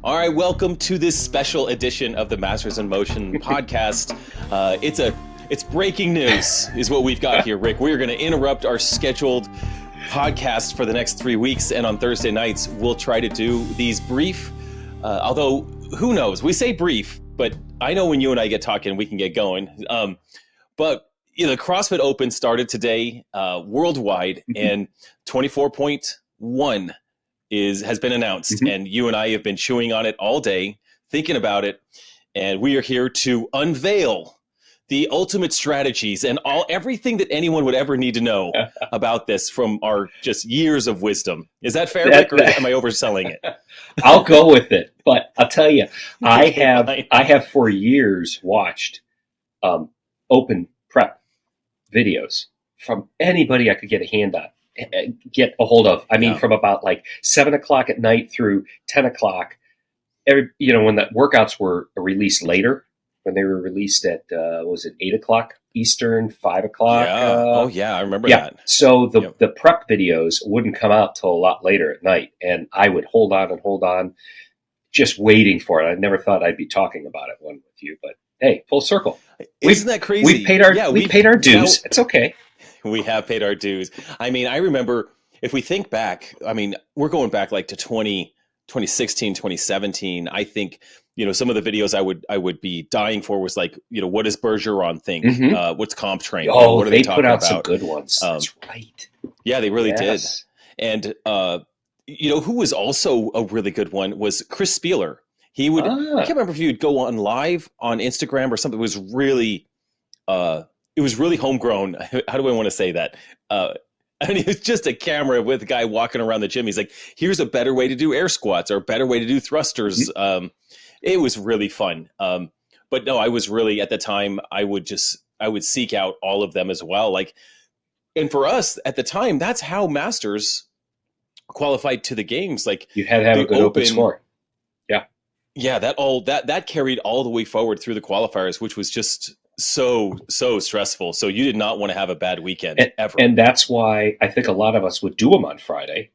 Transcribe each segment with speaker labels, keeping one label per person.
Speaker 1: All right, welcome to this special edition of the Masters in Motion podcast. It's breaking news is what we've got here, Rick. We're going to interrupt our scheduled podcast for the next 3 weeks, and on Thursday nights, we'll try to do these brief, although who knows? We say brief, but I know when you and I get talking, we can get going. But the CrossFit Open started today worldwide, and 24.1 has been announced, and you and I have been chewing on it all day, thinking about it, and we are here to unveil the ultimate strategies and everything that anyone would ever need to know about this from our just years of wisdom. Is that fair, Rick, or am I overselling it?
Speaker 2: I'll go with it, but I'll tell you, I have for years watched open prep videos from anybody I could get a hold of. I mean, from about like 7 o'clock at night through 10 o'clock. When the workouts were released later, when they were released at, 8 o'clock Eastern, 5 o'clock?
Speaker 1: Yeah. I remember that.
Speaker 2: So the prep videos wouldn't come out till a lot later at night. And I would hold on, just waiting for it. I never thought I'd be talking about it with you, but hey, full circle.
Speaker 1: Isn't that crazy?
Speaker 2: We've paid our dues. It's okay.
Speaker 1: We have paid our dues. I mean, I remember, if we think back, I mean, we're going back like to 2016, 2017. I think, some of the videos I would be dying for was like, what does Bergeron think? What's comp train? What are
Speaker 2: they
Speaker 1: talking
Speaker 2: put out
Speaker 1: about?
Speaker 2: some good ones. That's right.
Speaker 1: Yeah, they really did. And, who was also a really good one was Chris Spieler. He would, I can't remember if he would go on live on Instagram or something. It was really homegrown. How do I want to say that? It was just a camera with a guy walking around the gym. He's like, here's a better way to do air squats or a better way to do thrusters. It was really fun. But no, I was really, at the time, I would seek out all of them as well. And for us at the time, that's how Masters qualified to the games. Like,
Speaker 2: you had to have a good open score.
Speaker 1: Yeah, that carried all the way forward through the qualifiers, which was just so stressful. So you did not want to have a bad weekend ever.
Speaker 2: And that's why I think a lot of us would do them on Friday,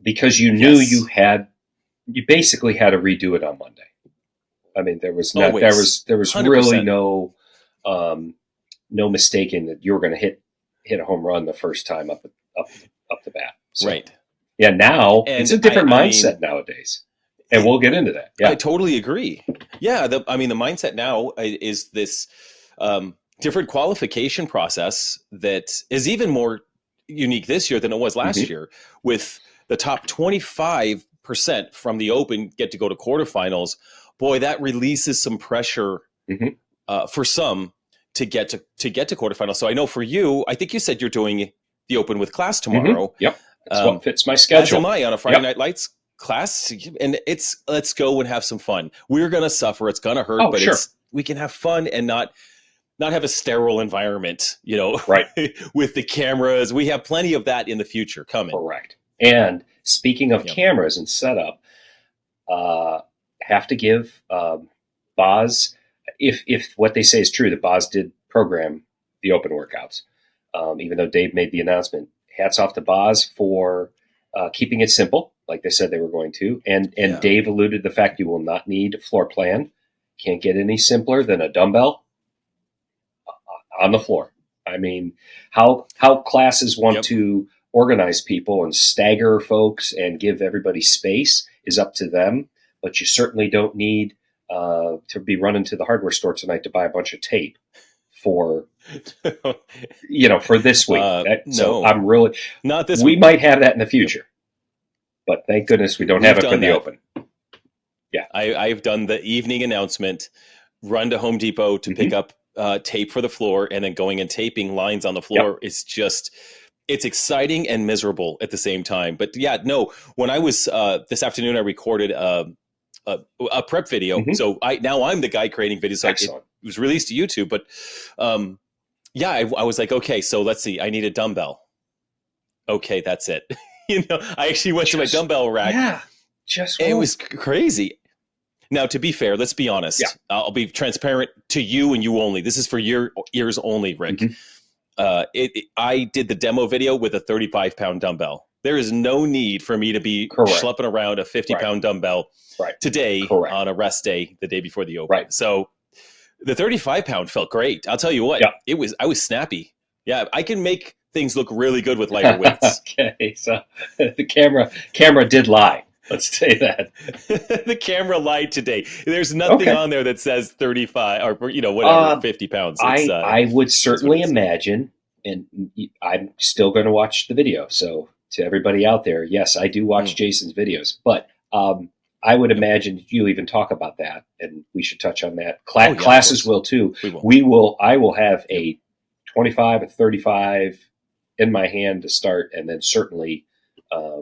Speaker 2: because you knew you basically had to redo it on Monday. I mean, there was really no mistaking that you were going to hit a home run the first time up the bat. So, right. Yeah. Now it's a different mindset nowadays. And we'll get into that. Yeah,
Speaker 1: I totally agree. Yeah, the mindset now is this different qualification process that is even more unique this year than it was last year, with the top 25% from the Open get to go to quarterfinals. Boy, that releases some pressure for some to get to quarterfinals. So I know for you, I think you said you're doing the Open with class tomorrow.
Speaker 2: Yep, that's what fits my schedule.
Speaker 1: As am I on a Friday Night Lights class, and it's let's go and have some fun. We're gonna suffer, it's gonna hurt, but we can have fun and not have a sterile environment,
Speaker 2: right?
Speaker 1: With the cameras. We have plenty of that in the future coming.
Speaker 2: Correct. And speaking of cameras and setup, have to give Boz, if what they say is true, that Boz did program the open workouts, even though Dave made the announcement. Hats off to Boz for keeping it simple, like they said they were going to. And Dave alluded to the fact you will not need a floor plan. Can't get any simpler than a dumbbell on the floor. I mean, how classes want to organize people and stagger folks and give everybody space is up to them. But you certainly don't need to be running to the hardware store tonight to buy a bunch of tape for this week. So I'm really not this. We might have that in the future. But thank goodness we don't have it for the Open. Yeah,
Speaker 1: I've done the evening announcement, run to Home Depot to pick up tape for the floor, and then going and taping lines on the floor. It's exciting and miserable at the same time. But when I was this afternoon, I recorded a prep video. So I'm the guy creating videos. So it was released to YouTube. But I was like, okay, so let's see. I need a dumbbell. Okay, that's it. I actually went to my dumbbell rack.
Speaker 2: Yeah,
Speaker 1: it was crazy. Now, to be fair, let's be honest. Yeah. I'll be transparent to you and you only. This is for your ears only, Rick. I did the demo video with a 35-pound dumbbell. There is no need for me to be
Speaker 2: Correct.
Speaker 1: schlepping around a 50-pound dumbbell today
Speaker 2: Correct.
Speaker 1: on a rest day, the day before the Open.
Speaker 2: Right.
Speaker 1: So the 35-pound felt great. I'll tell you what, I was snappy. Yeah, I can make things look really good with lighter weights.
Speaker 2: Okay, so the camera did lie. Let's say that.
Speaker 1: The camera lied today. There's nothing on there that says 35 or, you know, whatever, 50 pounds.
Speaker 2: I would certainly imagine, and I'm still going to watch the video. So to everybody out there, yes, I do watch Jason's videos, but I would imagine you even talk about that, and we should touch on that. Classes will too. I will have a 25, a 35 in my hand to start, and then certainly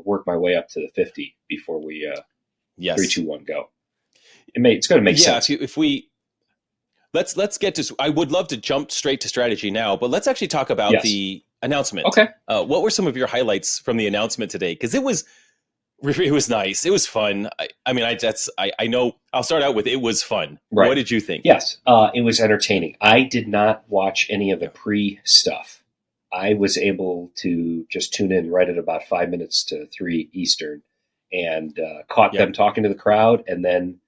Speaker 2: work my way up to the 50 before we 3, 2, 1 go. It's going to make sense.
Speaker 1: If we let's get to. I would love to jump straight to strategy now, but let's actually talk about the announcement.
Speaker 2: Okay.
Speaker 1: What were some of your highlights from the announcement today? Because it was nice. It was fun. I know. I'll start out with it was fun.
Speaker 2: Right.
Speaker 1: What did you think?
Speaker 2: Yes, it was entertaining. I did not watch any of the pre-stuff. I was able to just tune in right at about 5 minutes to 3 Eastern and caught them talking to the crowd, and then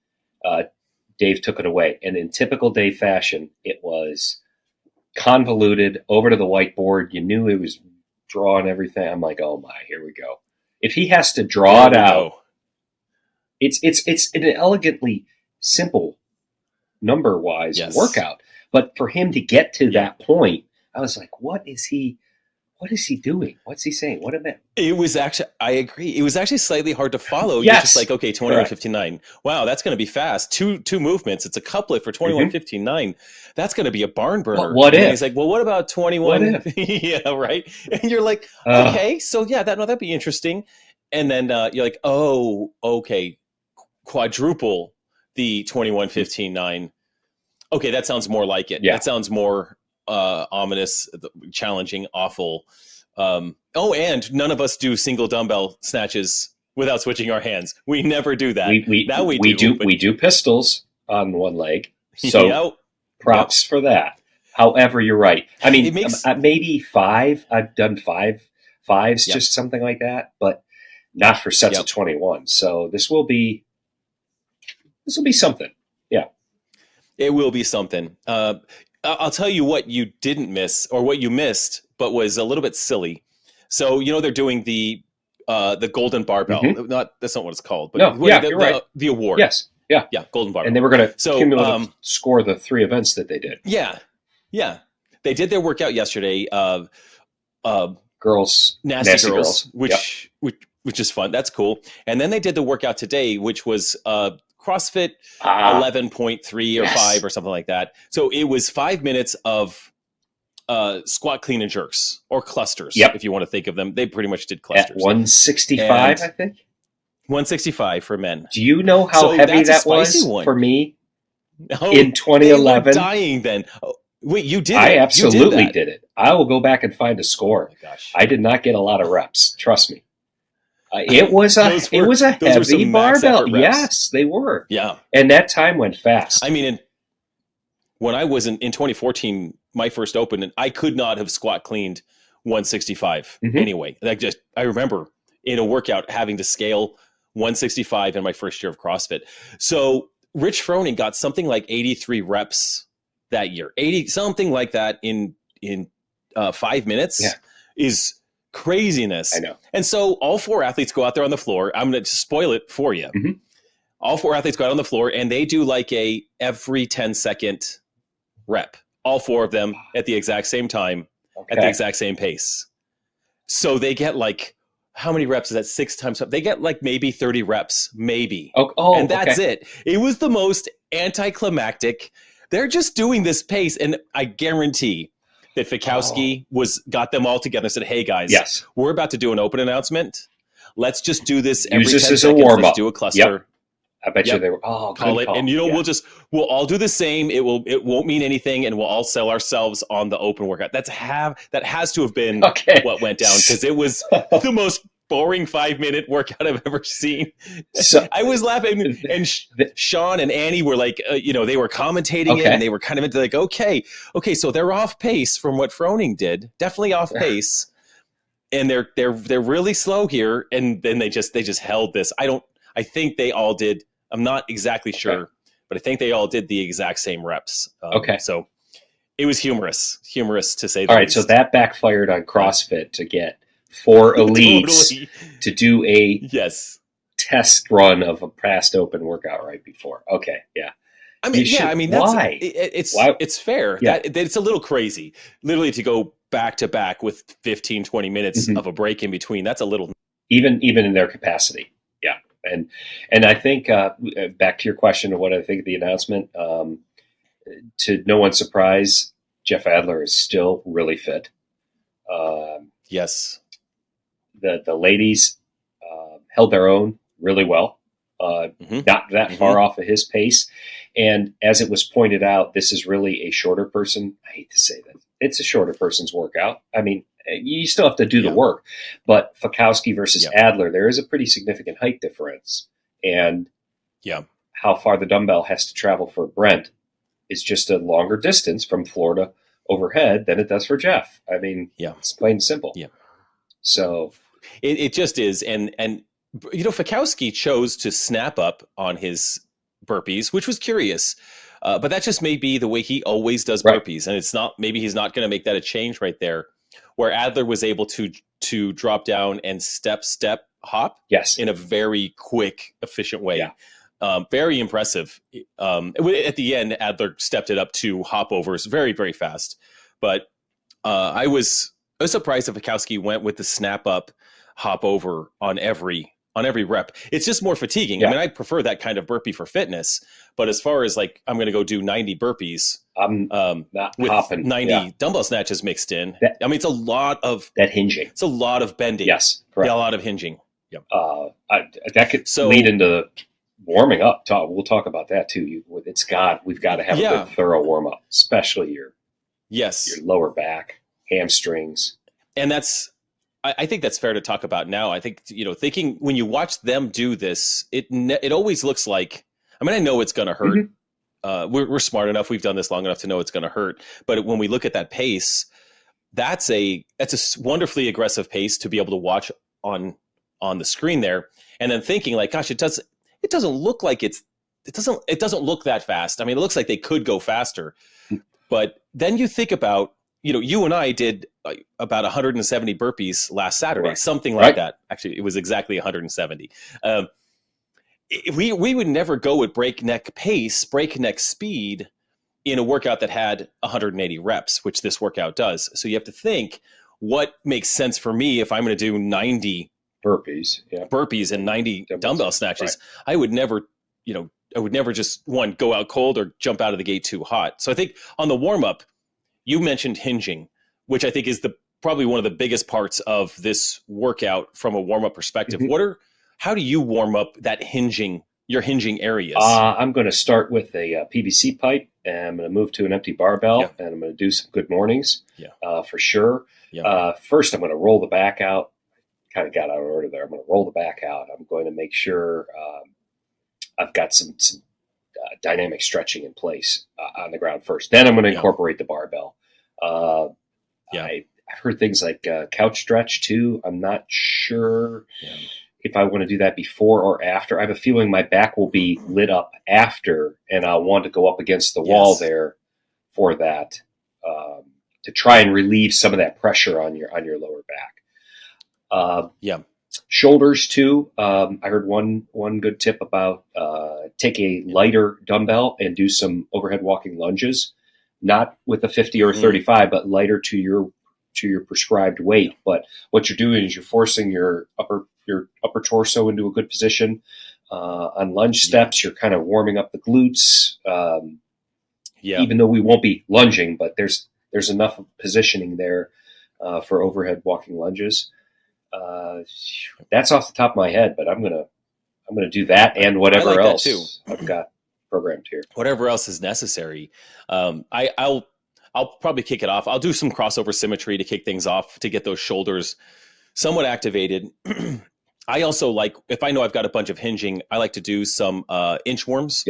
Speaker 2: Dave took it away. And in typical Dave fashion, it was convoluted, over to the whiteboard. You knew he was drawing everything. I'm like, oh my, here we go. If he has to draw it out, it's an elegantly simple number-wise workout. But for him to get to that point, I was like, what is he doing? What's he saying? What about
Speaker 1: it? Was actually, I agree. It was actually slightly hard to follow.
Speaker 2: Yes.
Speaker 1: You're just like, okay, 21:59. Wow, that's going to be fast. Two movements. It's a couplet for 21:59. That's going to be a barn burner.
Speaker 2: But what if?
Speaker 1: He's like, well, what about 21?
Speaker 2: What if?
Speaker 1: Yeah, right. And you're like, okay, so yeah, that'd be interesting. And then you're like, oh, okay, quadruple the 21:59. Okay, that sounds more like it.
Speaker 2: Yeah.
Speaker 1: That sounds more ominous, challenging, awful. And none of us do single dumbbell snatches without switching our hands. We never do that.
Speaker 2: We do pistols on one leg. So props for that. However, you're right. I mean, maybe 5. I've done fives, just something like that, but not for sets of 21. So this will be something. Yeah.
Speaker 1: It will be something. I'll tell you what you didn't miss, or what you missed, but was a little bit silly. So, they're doing the golden barbell. That's not what it's called, but
Speaker 2: you're right.
Speaker 1: The award.
Speaker 2: Yes. Yeah.
Speaker 1: Yeah. Golden barbell.
Speaker 2: And they were going to cumulative score the 3 events that they did.
Speaker 1: Yeah. Yeah. They did their workout yesterday.
Speaker 2: Girls,
Speaker 1: nasty girls, which is fun. That's cool. And then they did the workout today, which was, CrossFit 11.3 or 5 or something like that. So it was 5 minutes of squat, clean, and jerks, or clusters, if you want to think of them. They pretty much did clusters.
Speaker 2: At 165, I think?
Speaker 1: 165 for men.
Speaker 2: Do you know how heavy that was for me in 2011?
Speaker 1: They were dying then. Oh, wait, you did it?
Speaker 2: I absolutely did it. I will go back and find a score.
Speaker 1: Oh my gosh.
Speaker 2: I did not get a lot of reps. Trust me. It was a heavy barbell. Yes, they were.
Speaker 1: Yeah.
Speaker 2: And that time went fast.
Speaker 1: I mean, when I was in 2014, my first Open, and I could not have squat cleaned 165 anyway. I remember in a workout having to scale 165 in my first year of CrossFit. So Rich Froning got something like 83 reps that year. 80, something like that in 5 minutes is craziness.
Speaker 2: I know.
Speaker 1: And so all 4 athletes go out there on the floor. I'm going to spoil it for you. All 4 athletes go out on the floor, and they do like a every 10-second rep. All 4 of them at the exact same time, at the exact same pace. So they get like, how many reps is that? 6 times? They get like maybe 30 reps, maybe. And that's it. It was the most anticlimactic. They're just doing this pace, and I guarantee that Fikowski got them all together and said, hey, guys, we're about to do an Open announcement. Let's just do this every 10 seconds.
Speaker 2: A warm-up.
Speaker 1: Let's do a cluster.
Speaker 2: I bet you they were,
Speaker 1: call it. And we'll all do the same. It won't mean anything, and we'll all sell ourselves on the Open workout. That has to have been what went down, because it was the most boring 5-minute workout I've ever seen. So I was laughing, and Sean and Annie were like, they were commentating it, and they were kind of into like, okay, so they're off pace from what Froning did, definitely off pace. and they're really slow here, and then they just held this. I think they all did. I'm not exactly sure, but I think they all did the exact same reps. So it was humorous to say the
Speaker 2: All right,
Speaker 1: least.
Speaker 2: so that backfired on CrossFit to get 4 elites
Speaker 1: Totally.
Speaker 2: to do a
Speaker 1: Yes.
Speaker 2: test run of a past open workout right before. Okay, yeah.
Speaker 1: I mean, that's
Speaker 2: why?
Speaker 1: It's fair.
Speaker 2: Yeah.
Speaker 1: That it's a little crazy. Literally to go back to back with 15, 20 minutes of a break in between. That's a little
Speaker 2: even in their capacity. Yeah. And I think back to your question of what I think of the announcement, to no one's surprise, Jeff Adler is still really fit.
Speaker 1: yes.
Speaker 2: The ladies held their own really well. Not that far off of his pace. And as it was pointed out, this is really a shorter person. I hate to say that. It's a shorter person's workout. I mean, you still have to do the work. But Fikowski versus Adler, there is a pretty significant height difference. And how far the dumbbell has to travel for Brent is just a longer distance from floor to overhead than it does for Jeff. I mean, it's plain and simple.
Speaker 1: Yeah.
Speaker 2: So
Speaker 1: it just is. And Fikowski chose to snap up on his burpees, which was curious. But that just may be the way he always does burpees. And it's not, maybe he's not going to make that a change right there, where Adler was able to drop down and step hop in a very quick, efficient way. Very impressive. At the end, Adler stepped it up to hop overs very, very fast. But I was surprised that Fikowski went with the snap up hop over on every rep. It's just more fatiguing. I mean, I prefer that kind of burpee for fitness, but as far as like, I'm going to go do 90 burpees,
Speaker 2: not
Speaker 1: with
Speaker 2: hopping.
Speaker 1: 90 dumbbell snatches mixed in. I mean, it's a lot of
Speaker 2: that hinging.
Speaker 1: It's a lot of bending.
Speaker 2: Yes. Correct.
Speaker 1: Yeah, a lot of hinging. Yep.
Speaker 2: That could lead into warming up. We'll talk about that too. We've got to have a good thorough warm up, especially your lower back, hamstrings.
Speaker 1: And I think that's fair to talk about now. I think, thinking when you watch them do this, it always looks like, I mean, I know it's going to hurt. We're smart enough. We've done this long enough to know it's going to hurt. But when we look at that pace, that's a wonderfully aggressive pace to be able to watch on the screen there. And then thinking like, gosh, it doesn't look like it doesn't look that fast. I mean, it looks like they could go faster, but then you think about, you and I did about 170 burpees last Saturday, something like that. Actually, it was exactly 170. We would never go with breakneck pace, breakneck speed in a workout that had 180 reps, which this workout does. So you have to think, what makes sense for me if I'm going to do 90 burpees and 90 dumbbell snatches? I would never, just go out cold or jump out of the gate too hot. So I think on the warm up, you mentioned hinging, which I think is probably one of the biggest parts of this workout from a warm up perspective. How do you warm up your hinging areas?
Speaker 2: I'm going to start with a PVC pipe, and I'm going to move to an empty barbell, and I'm going to do some good mornings for sure. First, I'm going to roll the back out. Kind of got out of order there. I'm going to roll the back out. I'm going to make sure I've got some dynamic stretching in place on the ground first. Then I'm going to incorporate the barbell. I've heard things like couch stretch too. I'm not sure if I want to do that before or after. I have a feeling my back will be lit up after, and I'll want to go up against the wall there for that, to try and relieve some of that pressure on your lower back. Shoulders too. I heard one good tip about take a lighter dumbbell and do some overhead walking lunges, not with a 50 or 35, but lighter to your prescribed weight. But what you're doing is you're forcing your upper torso into a good position. On lunge steps, you're kind of warming up the glutes. Even though we won't be lunging, but there's enough positioning there for overhead walking lunges. That's off the top of my head, but I'm gonna do that and whatever else too. I've got programmed here.
Speaker 1: Whatever else is necessary. I'll probably kick it off. I'll do some crossover symmetry to kick things off to get those shoulders somewhat activated. I also like, if I know I've got a bunch of hinging, I like to do some inchworms.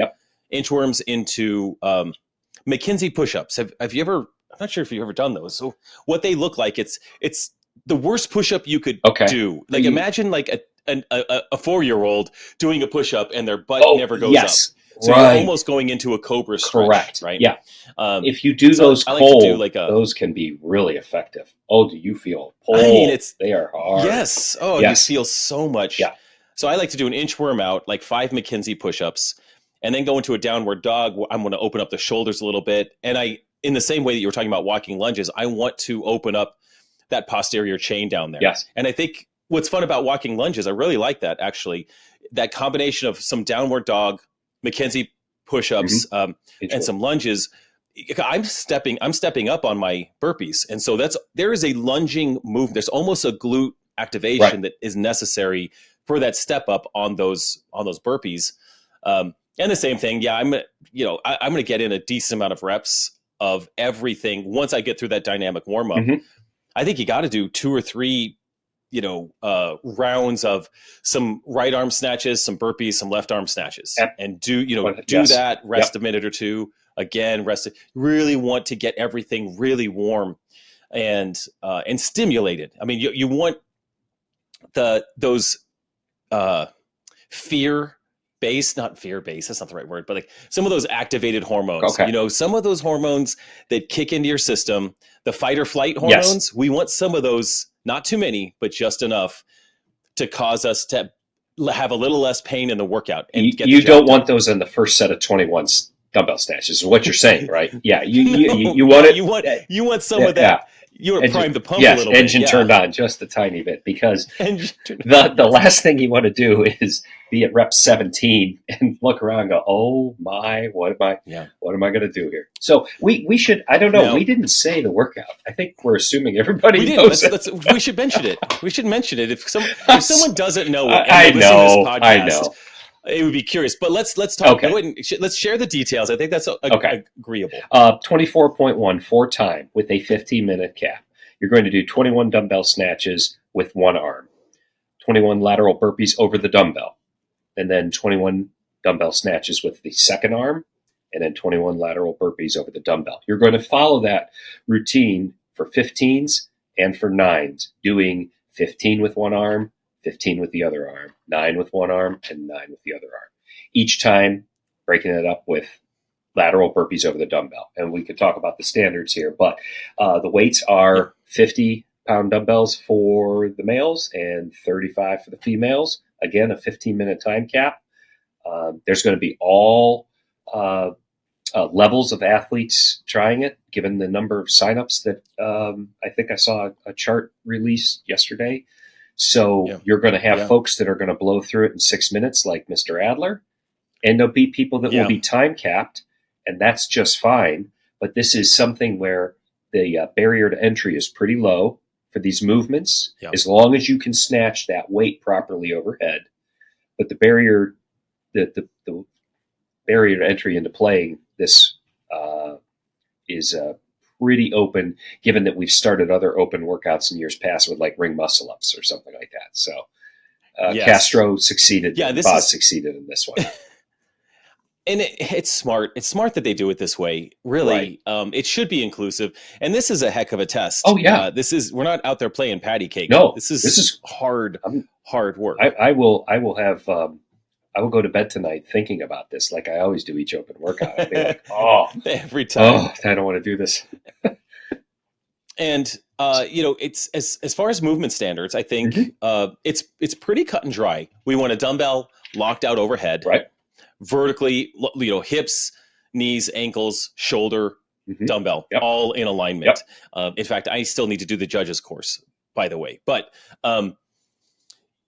Speaker 1: Inchworms into McKinsey push-ups. Have you ever? I'm not sure if you've ever done those. So what they look like, it's the worst push-up you could
Speaker 2: Okay.
Speaker 1: do. Like imagine like a 4-year-old doing a push-up and their butt
Speaker 2: Oh,
Speaker 1: never goes up.
Speaker 2: yes.
Speaker 1: So you're almost going into a cobra stretch,
Speaker 2: Correct.
Speaker 1: right?
Speaker 2: Yeah. If you do
Speaker 1: so
Speaker 2: those
Speaker 1: I like to do
Speaker 2: cold,
Speaker 1: like
Speaker 2: those can be really effective. Oh, do you feel pull?
Speaker 1: I mean, it's
Speaker 2: They are hard.
Speaker 1: yes. Oh,
Speaker 2: Yes.
Speaker 1: you feel so much.
Speaker 2: Yeah.
Speaker 1: So I like to do an inchworm out, like 5 McKinsey push-ups, and then go into a downward dog. I'm going to open up the shoulders a little bit, and in the same way that you were talking about walking lunges, I want to open up that posterior chain down there.
Speaker 2: Yes.
Speaker 1: And I think what's fun about walking lunges, I really like that actually, that combination of some downward dog, McKenzie push-ups, and some lunges. I'm stepping up on my burpees. And so there is a lunging movement. There's almost a glute activation that is necessary for that step up on those burpees. And the same thing. Yeah. I'm going to get in a decent amount of reps of everything. Once I get through that dynamic warm up, I think you got to do 2 or 3, rounds of some right arm snatches, some burpees, some left arm snatches, and do that, rest a minute or two, again, rest. Really want to get everything really warm and stimulated. I mean, you want those fear-based, not fear-based, that's not the right word, but like some of those activated hormones, some of those hormones that kick into your system, the fight or flight hormones, we want some of those, not too many, but just enough to cause us to have a little less pain in the workout. And
Speaker 2: you don't want those in the first set of 21 dumbbell snatches is what you're saying, right? Yeah. You want it.
Speaker 1: You want some of that. You want to prime the pump a little bit.
Speaker 2: Engine turned on just a tiny bit, because the last thing you want to do is be at rep 17 and look around and go, oh my, what am I going to do here? So we should, I don't know. No. We didn't say the workout. I think we're assuming everybody knows it.
Speaker 1: We should mention it. We should mention it. If someone doesn't know it, and to this podcast,
Speaker 2: I know.
Speaker 1: It would be curious, but let's talk. Okay. Let's share the details. I think that's agreeable.
Speaker 2: 24.1 for time with a 15-minute cap. You're going to do 21 dumbbell snatches with one arm, 21 lateral burpees over the dumbbell, and then 21 dumbbell snatches with the second arm, and then 21 lateral burpees over the dumbbell. You're going to follow that routine for 15s and for 9s, doing 15 with one arm, 15 with the other arm, 9 with one arm, and 9 with the other arm. Each time breaking it up with lateral burpees over the dumbbell. And we could talk about the standards here, but the weights are 50-pound dumbbells for the males and 35 for the females. Again, a 15-minute time cap. There's going to be all levels of athletes trying it, given the number of signups that I think I saw a chart released yesterday. So you're going to have folks that are going to blow through it in 6 minutes, like Mr. Adler, and there'll be people that will be time capped, and that's just fine. But this is something where the barrier to entry is pretty low for these movements, as long as you can snatch that weight properly overhead. But the barrier to entry into playing this is pretty open, given that we've started other open workouts in years past with like ring muscle ups or something like that. So Castro succeeded. Boz succeeded in this one.
Speaker 1: And it's smart. It's smart that they do it this way. Really, it should be inclusive. And this is a heck of a test.
Speaker 2: Oh yeah,
Speaker 1: we're not out there playing patty cake.
Speaker 2: No,
Speaker 1: this is hard work.
Speaker 2: I will go to bed tonight thinking about this, like I always do each open workout. I'll be like,
Speaker 1: every time.
Speaker 2: I don't want to do this.
Speaker 1: And it's as far as movement standards, I think it's pretty cut and dry. We want a dumbbell locked out overhead,
Speaker 2: right?
Speaker 1: Vertically, hips, knees, ankles, shoulder, dumbbell, all in alignment. In fact, I still need to do the judges course, by the way. But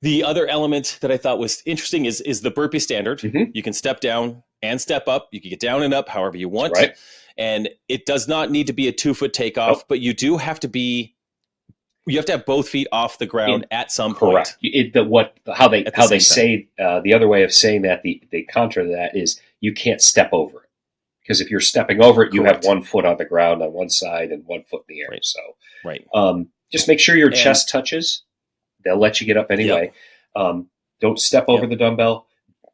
Speaker 1: the other element that I thought was interesting is the burpee standard. You can step down and step up. You can get down and up however you want.
Speaker 2: Right.
Speaker 1: And it does not need to be a 2-foot takeoff, but you do have to have both feet off the ground at some point.
Speaker 2: Correct. How they say the other way of saying that, the contra to that is you can't step over it, because if you're stepping over it, you have 1 foot on the ground on one side and 1 foot in the air.
Speaker 1: Right.
Speaker 2: So just make sure your chest touches. They'll let you get up anyway. Don't step over the dumbbell.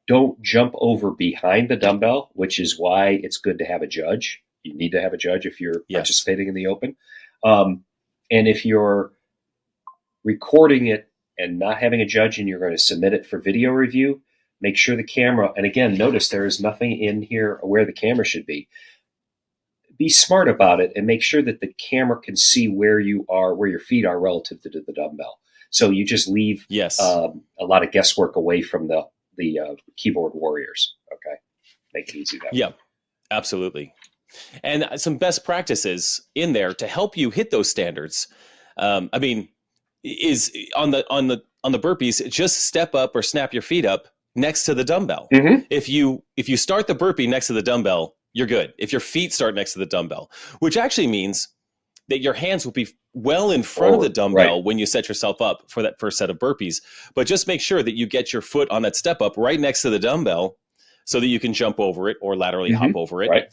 Speaker 2: Don't jump over behind the dumbbell, which is why it's good to have a judge. You need to have a judge if you're participating in the open. And if you're recording it and not having a judge, and you're going to submit it for video review, make sure the camera, and again, notice there is nothing in here where the camera should be. Be smart about it and make sure that the camera can see where you are, where your feet are relative to the dumbbell. So you just leave a lot of guesswork away from the keyboard warriors. Okay, make it easy that way.
Speaker 1: Yeah, absolutely. And some best practices in there to help you hit those standards. Is on the burpees, just step up or snap your feet up next to the dumbbell.
Speaker 2: Mm-hmm.
Speaker 1: If you start the burpee next to the dumbbell, you're good. If your feet start next to the dumbbell, which actually means that your hands will be well in front of the dumbbell when you set yourself up for that first set of burpees. But just make sure that you get your foot on that step up right next to the dumbbell so that you can jump over it or laterally hop over it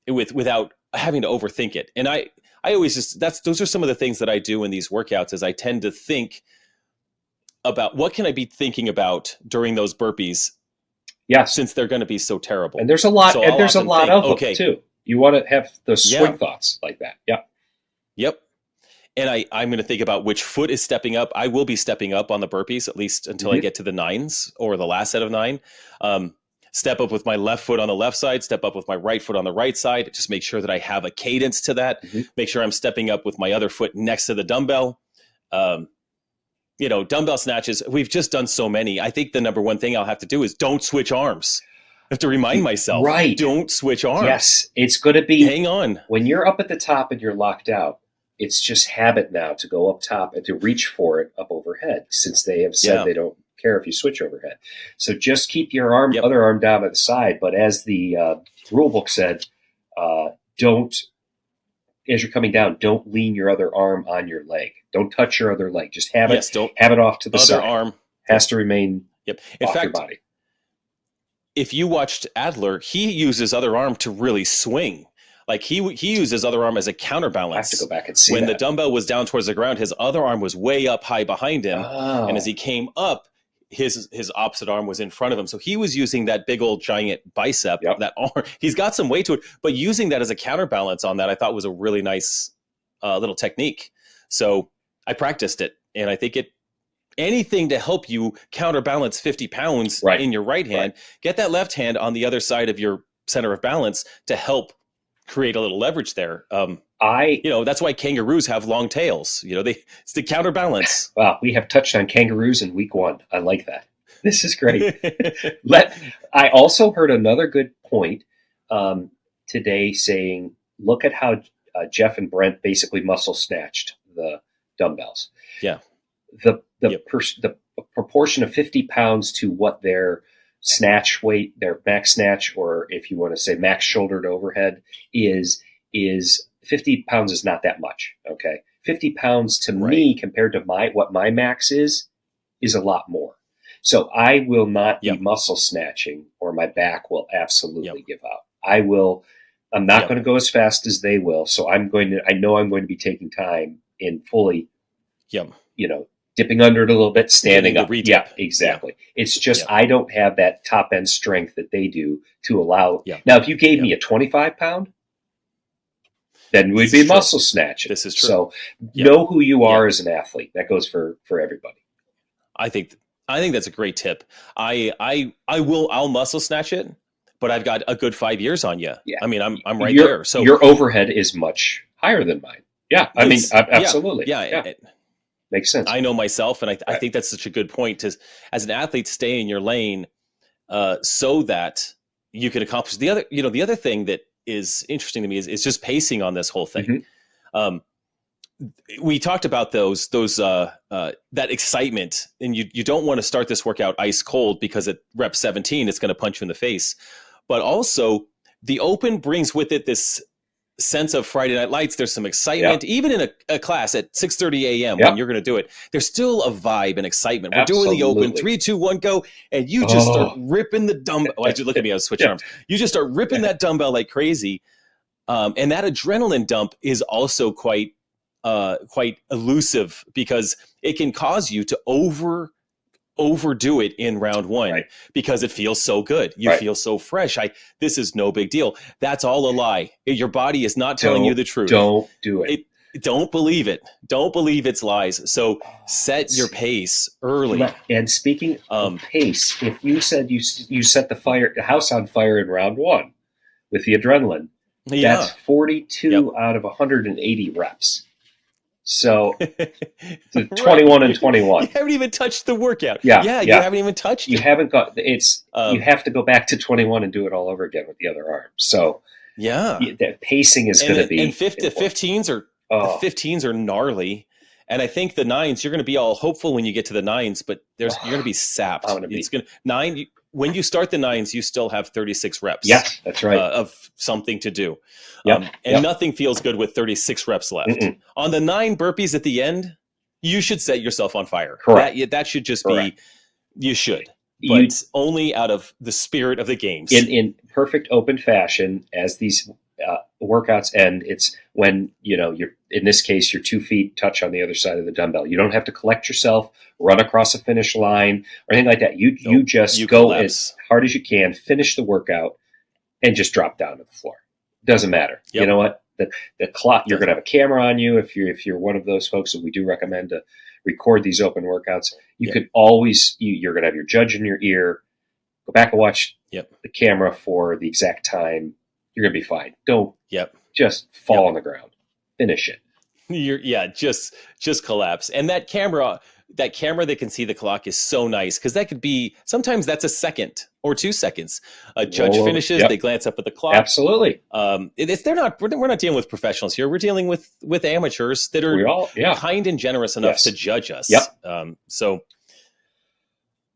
Speaker 1: without having to overthink it. And I always those are some of the things that I do in these workouts is I tend to think about what can I be thinking about during those burpees.
Speaker 2: Yeah.
Speaker 1: Since they're going to be so terrible.
Speaker 2: And there's a lot, of them too. You want to have those swing thoughts like that. Yeah. Yep.
Speaker 1: And I'm going to think about which foot is stepping up. I will be stepping up on the burpees, at least until I get to the 9s or the last set of 9. Step up with my left foot on the left side, step up with my right foot on the right side. Just make sure that I have a cadence to that. Make sure I'm stepping up with my other foot next to the dumbbell. Dumbbell snatches, we've just done so many. I think the number one thing I'll have to do is don't switch arms. I have to remind myself, don't switch arms.
Speaker 2: Yes, it's going to be,
Speaker 1: hang on.
Speaker 2: When you're up at the top and you're locked out, it's just habit now to go up top and to reach for it up overhead, since they have said they don't care if you switch overhead. So just keep your other arm down at the side. But as the rule book said, don't, as you're coming down, don't lean your other arm on your leg. Don't touch your other leg. Just have it off to the side.
Speaker 1: Arm
Speaker 2: has to remain off your body.
Speaker 1: If you watched Adler, he used his other arm to really swing. Like he used his other arm as a counterbalance.
Speaker 2: I have to go back and see
Speaker 1: when the dumbbell was down towards the ground, his other arm was way up high behind him.
Speaker 2: Oh.
Speaker 1: And as he came up, his opposite arm was in front of him. So he was using that big old giant bicep, that arm. He's got some weight to it, but using that as a counterbalance on that, I thought was a really nice little technique. So I practiced it, and I think anything to help you counterbalance 50 pounds in your right hand, get that left hand on the other side of your center of balance to help create a little leverage there. That's why kangaroos have long tails. It's the counterbalance.
Speaker 2: Wow, we have touched on kangaroos in week 1. I like that. This is great. I also heard another good point today saying, look at how Jeff and Brent basically muscle snatched the dumbbells.
Speaker 1: Yeah.
Speaker 2: The proportion of 50 pounds to what their snatch weight, their max snatch, or if you want to say max shouldered overhead is 50 pounds is not that much. Okay. 50 pounds to me compared to what my max is a lot more. So I will not be muscle snatching, or my back will absolutely give out. I'm not going to go as fast as they will. So I know I'm going to be taking time in fully, dipping under it a little bit, standing up. Yeah, exactly. Yeah. It's just, I don't have that top end strength that they do to allow. Yeah. Now, if you gave me a 25 pound, then we'd be muscle snatching.
Speaker 1: This is true.
Speaker 2: So know who you are as an athlete. That goes for everybody.
Speaker 1: I think that's a great tip. I'll muscle snatch it, but I've got a good 5 years on you. Yeah. I mean, I'm right there. So
Speaker 2: your overhead is much higher than mine. Yeah. I mean, absolutely.
Speaker 1: Yeah.
Speaker 2: Makes sense.
Speaker 1: I know myself, and I think that's such a good point to, as an athlete, stay in your lane so that you can accomplish the other thing that is interesting to me is just pacing on this whole thing. Mm-hmm. We talked about that excitement, and you don't want to start this workout ice cold because at rep 17, it's going to punch you in the face. But also the open brings with it this sense of Friday Night Lights. There's some excitement, even in a class at 6:30 a.m. when you're going to do it. There's still a vibe and excitement. We're doing the open, 3, 2, 1, go, and you just start ripping the dumbbell. Oh, look at me, I was switching arms. You just start ripping that dumbbell like crazy, and that adrenaline dump is also quite elusive because it can cause you to overdo it in round 1 because it feels so good. You feel so fresh. This is no big deal. That's all a lie. Your body is not telling you the truth.
Speaker 2: Don't do it.
Speaker 1: Don't believe it. Don't believe it's lies. So set your
Speaker 2: It's-
Speaker 1: pace early.
Speaker 2: And speaking of
Speaker 1: Um,
Speaker 2: pace, if you said you set the house on fire in round one with the adrenaline, that's
Speaker 1: yeah.
Speaker 2: 42
Speaker 1: Yep.
Speaker 2: out of 180 reps. So the
Speaker 1: Right.
Speaker 2: 21 and
Speaker 1: You
Speaker 2: 21.
Speaker 1: haven't even touched the workout.
Speaker 2: Yeah,
Speaker 1: Yeah, you
Speaker 2: yeah.
Speaker 1: haven't even touched
Speaker 2: You
Speaker 1: it.
Speaker 2: haven't got it's. You
Speaker 1: Um,
Speaker 2: have to go back to 21 and do it all over again with the other arm. So
Speaker 1: yeah.
Speaker 2: that pacing is going to be
Speaker 1: And 15s are the
Speaker 2: Oh,
Speaker 1: 15s are gnarly. And I think the nines, you're going to be all hopeful when you get to the nines, but you're going to be sapped.
Speaker 2: I'm gonna be-
Speaker 1: It's going to nine. When you start the nines, you still have 36 reps.
Speaker 2: yes, that's right.
Speaker 1: Of something to do.
Speaker 2: Yep,
Speaker 1: And
Speaker 2: yep.
Speaker 1: nothing feels good with 36 reps left.
Speaker 2: Mm-mm.
Speaker 1: On the 9 burpees at the end, you should set yourself on fire.
Speaker 2: Correct.
Speaker 1: That should just
Speaker 2: Correct.
Speaker 1: be, you should.
Speaker 2: You-
Speaker 1: But only out of the spirit of the games.
Speaker 2: in perfect open fashion as these workouts end. It's when you're in this case your 2 feet touch on the other side of the dumbbell. You don't have to collect yourself, run across a finish line or anything like that. You just go
Speaker 1: collapse.
Speaker 2: as hard as you can, finish the workout, and just drop down to the floor. Doesn't matter.
Speaker 1: Yep.
Speaker 2: You know what? The clock. You're going to have a camera on you if you're one of those folks that we do recommend to record these open workouts. You
Speaker 1: Yep.
Speaker 2: could always you're going to have your judge in your ear. Go back and watch
Speaker 1: Yep.
Speaker 2: the camera for the exact time. You're going to be fine. Don't
Speaker 1: Yep.
Speaker 2: just fall on the ground. Finish it.
Speaker 1: Just collapse. And that camera that can see the clock is so nice because that could be sometimes that's a second or 2 seconds. A judge
Speaker 2: Roll over.
Speaker 1: finishes,
Speaker 2: Yep.
Speaker 1: they glance up at the clock.
Speaker 2: Absolutely.
Speaker 1: We're not dealing with professionals here. We're dealing with amateurs that
Speaker 2: We
Speaker 1: are
Speaker 2: all
Speaker 1: kind and generous enough
Speaker 2: Yes.
Speaker 1: to judge us.
Speaker 2: Yep.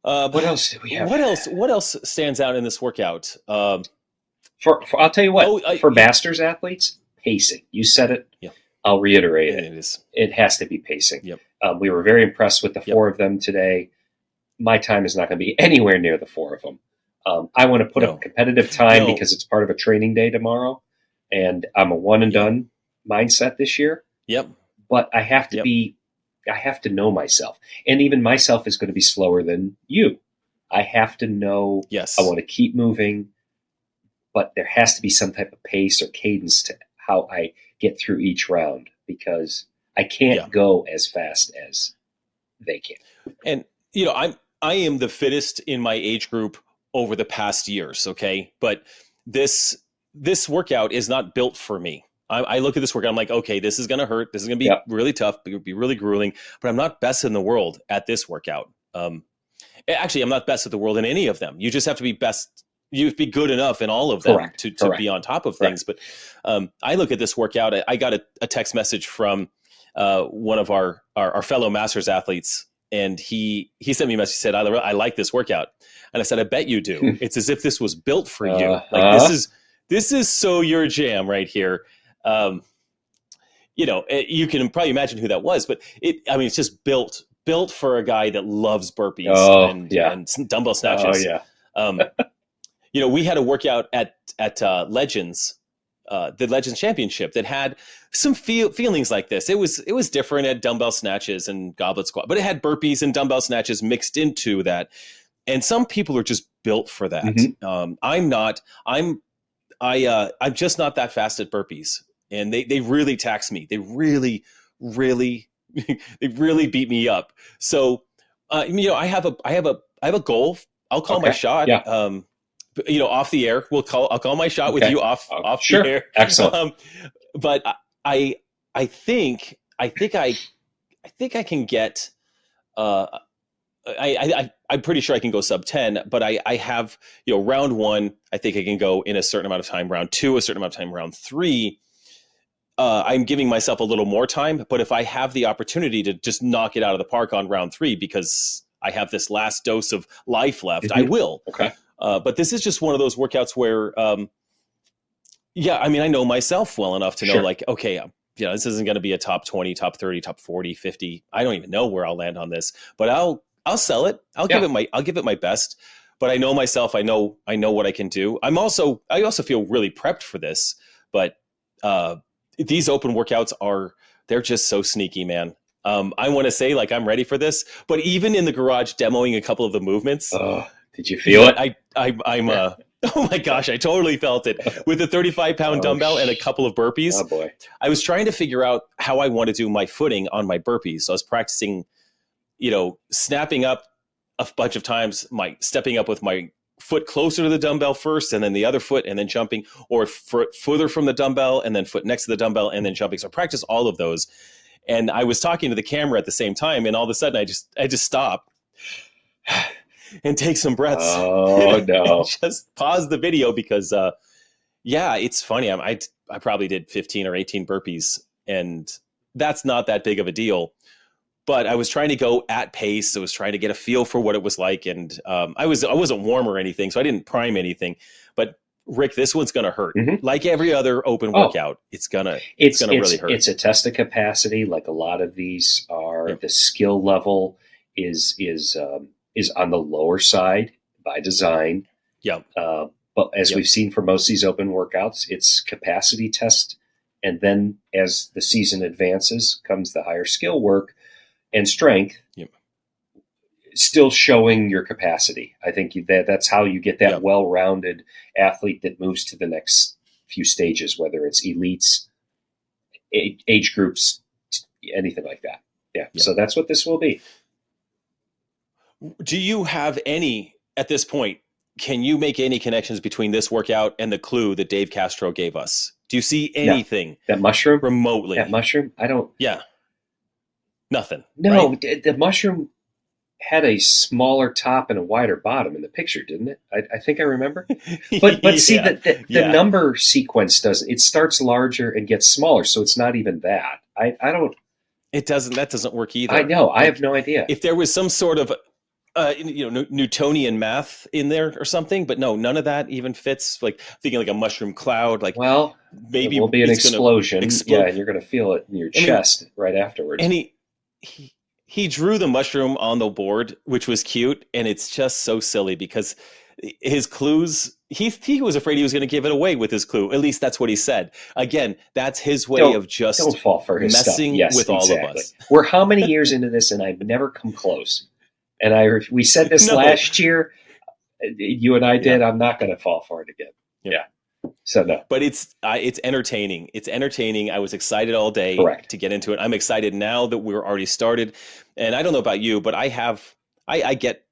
Speaker 1: What
Speaker 2: else do we have?
Speaker 1: What else stands out in this workout?
Speaker 2: For I'll tell you what.
Speaker 1: Oh,
Speaker 2: for masters athletes, pacing. You said it.
Speaker 1: Yeah.
Speaker 2: I'll reiterate it.
Speaker 1: It is.
Speaker 2: It has to be pacing.
Speaker 1: Yep.
Speaker 2: We were very impressed with the 4 of them today. My time is not going to be anywhere near the 4 of them. I want to put
Speaker 1: No.
Speaker 2: a competitive time
Speaker 1: No.
Speaker 2: because it's part of a training day tomorrow, and I'm a one and
Speaker 1: Yep.
Speaker 2: done mindset this year.
Speaker 1: Yep.
Speaker 2: But I have to
Speaker 1: Yep.
Speaker 2: I have to know myself, and even myself is going to be slower than you. I have to know.
Speaker 1: Yes.
Speaker 2: I want to keep moving, but there has to be some type of pace or cadence to how I get through each round because I can't
Speaker 1: Yeah.
Speaker 2: go as fast as they can.
Speaker 1: And I am the fittest in my age group over the past years. Okay, but this workout is not built for me. I look at this workout. I'm like, okay, this is going to hurt. This is going to be
Speaker 2: Yep.
Speaker 1: really tough. It would be really grueling. But I'm not best in the world at this workout. Actually, I'm not best at the world in any of them. You just have to be best. You have to be good enough in all of them
Speaker 2: Correct.
Speaker 1: to
Speaker 2: Correct.
Speaker 1: be on top of things. But I look at this workout. I got a text message from one of our fellow masters athletes, and he sent me a message. He said, I like this workout. And I said, I bet you do. It's as if this was built for you. Like this is so your jam right here. You can probably imagine who that was, but it's just built for a guy that loves burpees and dumbbell snatches.
Speaker 2: Oh yeah.
Speaker 1: We had a workout at Legends, the Legends Championship that had some feelings like this. It was different at dumbbell snatches and goblet squat, but it had burpees and dumbbell snatches mixed into that. And some people are just built for that.
Speaker 2: Mm-hmm.
Speaker 1: I'm not. I'm just not that fast at burpees, and they really tax me. They really they really beat me up. So I have a goal. I'll call my shot.
Speaker 2: Yeah.
Speaker 1: Off the air, I'll call my shot with you off
Speaker 2: sure.
Speaker 1: the air.
Speaker 2: Excellent.
Speaker 1: But I think I can get. I'm pretty sure I can go sub 10, but I have, round 1, I think I can go in a certain amount of time. Round 2, a certain amount of time. Round 3, I'm giving myself a little more time. But if I have the opportunity to just knock it out of the park on round 3 because I have this last dose of life left, I will.
Speaker 2: Okay.
Speaker 1: But this is just one of those workouts where, I know myself well enough to know, like, okay, this isn't going to be a top 20, top 30, top 40, 50. I don't even know where I'll land on this, but I'll sell it. I'll give it my best. But I know myself. I know what I can do. I also feel really prepped for this. But these open workouts they're just so sneaky, man. I want to say like I'm ready for this, but even in the garage demoing a couple of the movements.
Speaker 2: Did you feel it?
Speaker 1: Oh my gosh, I totally felt it with a 35-pound dumbbell and a couple of burpees.
Speaker 2: Oh boy.
Speaker 1: I was trying to figure out how I want to do my footing on my burpees. So I was practicing, snapping up a bunch of times, stepping up with my foot closer to the dumbbell first, and then the other foot, and then jumping, or foot further from the dumbbell, and then foot next to the dumbbell, and then jumping. So I practiced all of those. And I was talking to the camera at the same time, and all of a sudden I just stop and take some breaths.
Speaker 2: Oh no.
Speaker 1: And just pause the video because it's funny. I probably did 15 or 18 burpees, and that's not that big of a deal. But I was trying to go at pace. I was trying to get a feel for what it was like, and I wasn't warm or anything, so I didn't prime anything. But Rick, this one's going to hurt.
Speaker 2: Mm-hmm.
Speaker 1: Like every other open workout, it's gonna really hurt.
Speaker 2: It's a test of capacity. Like a lot of these are, the skill level is on the lower side by design.
Speaker 1: Yeah.
Speaker 2: But as we've seen for most of these open workouts, it's capacity test. And then as the season advances, comes the higher skill work and strength, still showing your capacity. I think that's how you get that well-rounded athlete that moves to the next few stages, whether it's elites, age groups, anything like that. Yeah. So that's what this will be.
Speaker 1: Do you have any, at this point, can you make any connections between this workout and the clue that Dave Castro gave us? Do you see anything?
Speaker 2: That mushroom?
Speaker 1: Remotely?
Speaker 2: That mushroom? I don't.
Speaker 1: Yeah. Nothing.
Speaker 2: No,
Speaker 1: right?
Speaker 2: The mushroom had a smaller top and a wider bottom in the picture, didn't it? I think I remember. But see, the number sequence doesn't. It starts larger and gets smaller, so it's not even that. I don't.
Speaker 1: It doesn't. That doesn't work either.
Speaker 2: I know. I have no idea.
Speaker 1: If there was some sort of Newtonian math in there or something, but no, none of that even fits. Like thinking like a mushroom cloud, like
Speaker 2: maybe it will be an explosion. Yeah, and you're going to feel it in your chest right afterwards.
Speaker 1: And he drew the mushroom on the board, which was cute, and it's just so silly because his clues, he was afraid he was going to give it away with his clue. At least that's what he said. Again, that's his way of just
Speaker 2: don't fall for his
Speaker 1: messing
Speaker 2: stuff.
Speaker 1: with all of us.
Speaker 2: We're how many years into this, and I've never come close. And we said this last year. You and I did. I'm not going to fall for it again. Yeah. So no.
Speaker 1: But it's entertaining. It's entertaining. I was excited all day to get into it. I'm excited now that we're already started. And I don't know about you, but I get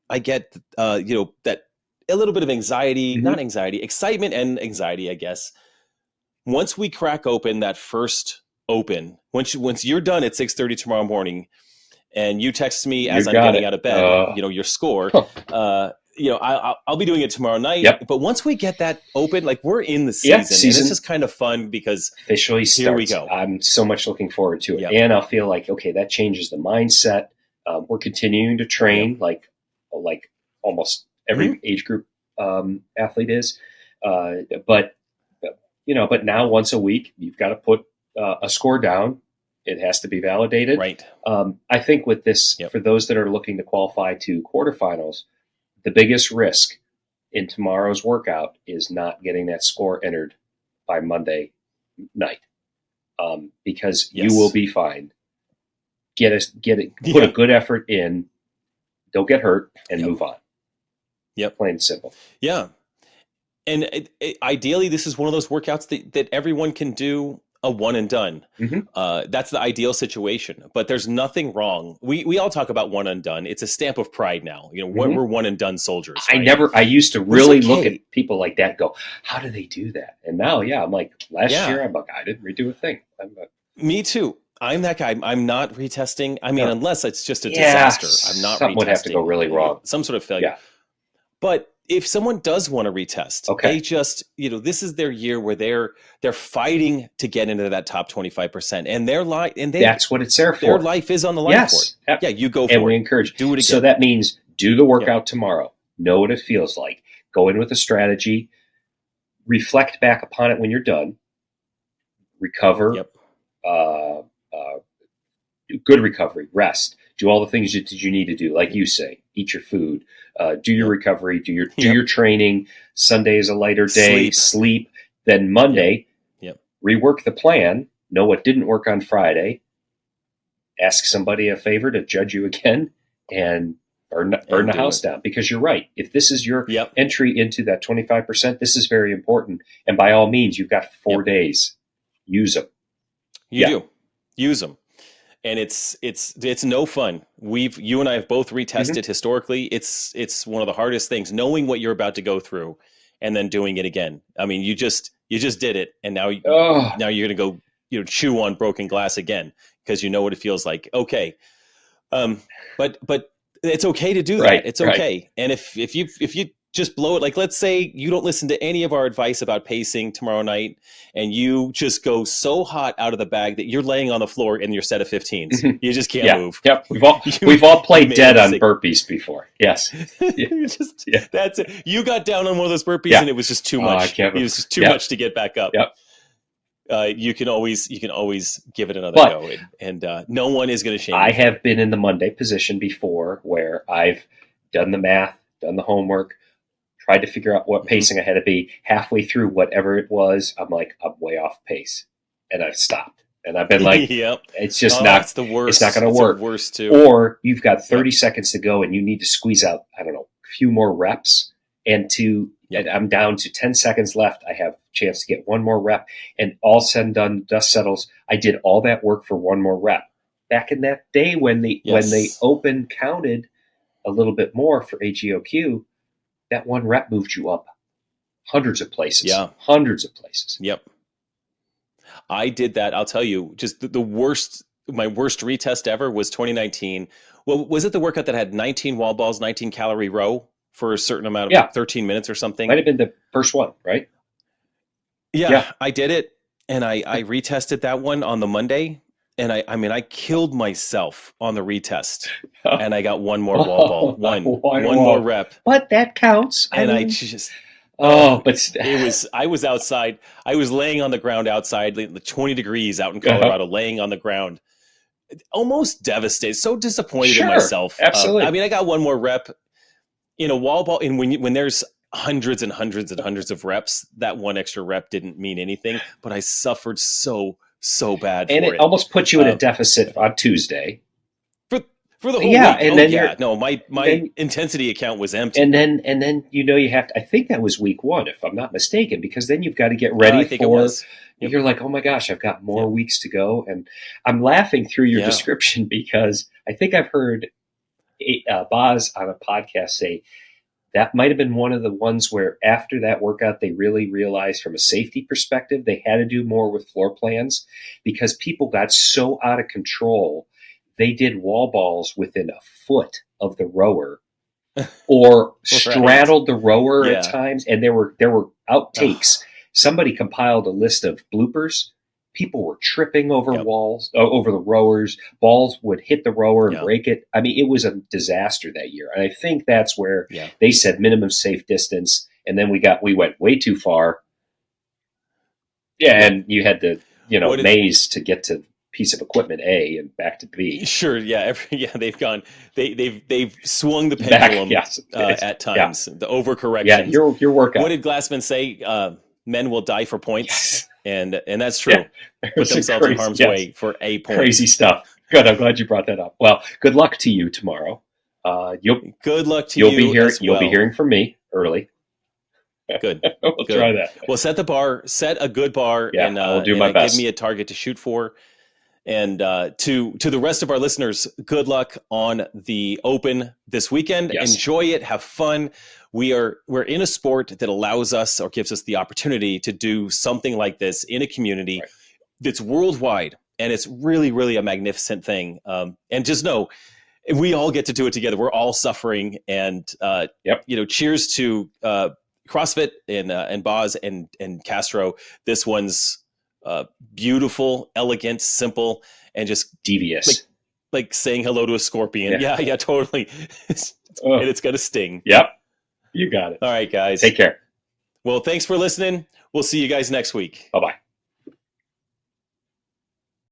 Speaker 1: that a little bit of anxiety, not anxiety, excitement and anxiety, I guess. Once we crack open that first open, once you're done at 6:30 tomorrow morning, and you text me as I'm getting out of bed, your score. I'll be doing it tomorrow night.
Speaker 2: Yep.
Speaker 1: But once we get that open, like we're in the season, and it's just kind of fun because
Speaker 2: officially starts.
Speaker 1: Here we go.
Speaker 2: I'm so much looking forward to it, and I'll feel like that changes the mindset. We're continuing to train like almost every age group athlete is, but now once a week you've got to put a score down. It has to be validated.
Speaker 1: Right.
Speaker 2: I think with this, for those that are looking to qualify to quarterfinals, the biggest risk in tomorrow's workout is not getting that score entered by Monday night, because you will be fine. Put a good effort in, don't get hurt, and move on.
Speaker 1: Yep.
Speaker 2: Plain and simple.
Speaker 1: Yeah. And ideally, this is one of those workouts that everyone can do a one and done. That's the ideal situation, but there's nothing wrong. We all talk about one and done. It's a stamp of pride now. We're one and done soldiers. Right?
Speaker 2: I used to really look at people like that and go, how do they do that? And now, I'm like, last year, I'm like, I didn't redo a thing.
Speaker 1: Me too. I'm that guy. I'm not retesting. I mean, unless it's just a disaster, I'm not retesting.
Speaker 2: Something would have to go really wrong.
Speaker 1: Some sort of failure. Yeah. But if someone does want to retest, they just, this is their year where they're fighting to get into that top 25%, and their life, and
Speaker 2: that's what it's there for.
Speaker 1: Their life is on the line for it. Yeah, you go for it.
Speaker 2: And we encourage,
Speaker 1: do it again.
Speaker 2: So that means do the workout tomorrow. Know what it feels like. Go in with a strategy. Reflect back upon it when you're done. Recover. Good recovery. Rest. Do all the things that you need to do, like you say. Eat your food. Do your recovery. Do your training. Sunday is a lighter day. Sleep. Then Monday, rework the plan. Know what didn't work on Friday. Ask somebody a favor to judge you again, and burn
Speaker 1: and
Speaker 2: the
Speaker 1: do
Speaker 2: house
Speaker 1: it.
Speaker 2: down, because you're right. If this is your
Speaker 1: Yep.
Speaker 2: entry into that 25%, this is very important. And by all means, you've got 4 days. Use them.
Speaker 1: You do. Use them. And it's no fun. You and I have both retested historically. It's one of the hardest things, knowing what you're about to go through and then doing it again. I mean, you just did it, and now you're gonna go, chew on broken glass again, because you know what it feels like. Okay. But it's okay to do that.
Speaker 2: Right,
Speaker 1: It's
Speaker 2: right.
Speaker 1: okay. And if you just blow it, like, let's say you don't listen to any of our advice about pacing tomorrow night, and you just go so hot out of the bag that you're laying on the floor in your set of 15s. You just can't move.
Speaker 2: Yep. We've all played dead on burpees before. Yes. Yeah.
Speaker 1: That's it. You got down on one of those burpees and it was just too much. It was just too much to get back up.
Speaker 2: Yep.
Speaker 1: You can always give it another go, and no one is going to shame you.
Speaker 2: I have been in the Monday position before, where I've done the math, done the homework, tried to figure out what pacing I had to be. Halfway through whatever it was, I'm like, I'm way off pace, and I've stopped. And I've been like, it's just not.
Speaker 1: It's the worst.
Speaker 2: It's not going to work.
Speaker 1: The worst too.
Speaker 2: Or you've got 30 seconds to go, and you need to squeeze out, I don't know, a few more reps, and I'm down to 10 seconds left. I have a chance to get one more rep, and all said and done, dust settles. I did all that work for one more rep. Back in that day when the open counted a little bit more for AGOQ, that one rep moved you up hundreds of places.
Speaker 1: Yeah.
Speaker 2: Hundreds of places.
Speaker 1: Yep. I did that. I'll tell you, just my worst retest ever was 2019. Well, was it the workout that had 19 wall balls, 19 calorie row for a certain amount of 13 minutes or something?
Speaker 2: Might have been the first one, right?
Speaker 1: Yeah. I did it. And I retested that one on the Monday. And I killed myself on the retest, and I got one more wall ball, one more rep.
Speaker 2: But that counts.
Speaker 1: But I was outside. I was laying on the ground outside, 20 degrees out in Colorado, laying on the ground, almost devastated, so disappointed in myself.
Speaker 2: Absolutely.
Speaker 1: I got one more rep in a wall ball, and when there's hundreds and hundreds and hundreds of reps, that one extra rep didn't mean anything, but I suffered so bad
Speaker 2: and
Speaker 1: for it.
Speaker 2: It almost put you in a deficit on Tuesday
Speaker 1: for the whole week.
Speaker 2: And then
Speaker 1: my intensity account was empty.
Speaker 2: And then you have to, I think that was week 1, if I'm not mistaken, because then you've got to get ready for. You're like, oh my gosh, I've got more weeks to go, and I'm laughing through your description, because I think I've heard Boz on a podcast say that might have been one of the ones where after that workout, they really realized from a safety perspective, they had to do more with floor plans, because people got so out of control. They did wall balls within a foot of the rower, or straddled the rower at times. And there were outtakes. Somebody compiled a list of bloopers. People were tripping over walls, over the rowers. Balls would hit the rower and break it. I mean, it was a disaster that year. And I think that's where they said minimum safe distance. And then we went way too far. Yeah. And you had to, maze to get to piece of equipment A and back to B.
Speaker 1: Sure. Yeah. They've gone, they've swung the pendulum at times, the overcorrection.
Speaker 2: Yeah. Your workout.
Speaker 1: What did Glassman say? Men will die for points. And that's true. Put themselves in harm's way for a point.
Speaker 2: Crazy stuff. Good. I'm glad you brought that up. Well, good luck to you tomorrow.
Speaker 1: Good luck to you.
Speaker 2: You'll be hearing from me early.
Speaker 1: Good.
Speaker 2: We'll try that.
Speaker 1: Well, set a good bar, and
Speaker 2: I'll do my best.
Speaker 1: Give me a target to shoot for. And to the rest of our listeners, good luck on the Open this weekend. Yes. Enjoy it. Have fun. We're in a sport that allows us, or gives us the opportunity to do something like this in a community that's worldwide. And it's really, really a magnificent thing. And just know, we all get to do it together. We're all suffering. And, cheers to CrossFit and Boz and Castro. This one's beautiful, elegant, simple, and just
Speaker 2: devious.
Speaker 1: Like saying hello to a scorpion. Yeah, totally. And it's going to sting.
Speaker 2: Yep. You got it.
Speaker 1: All right, guys.
Speaker 2: Take care.
Speaker 1: Well, thanks for listening. We'll see you guys next week.
Speaker 2: Bye-bye.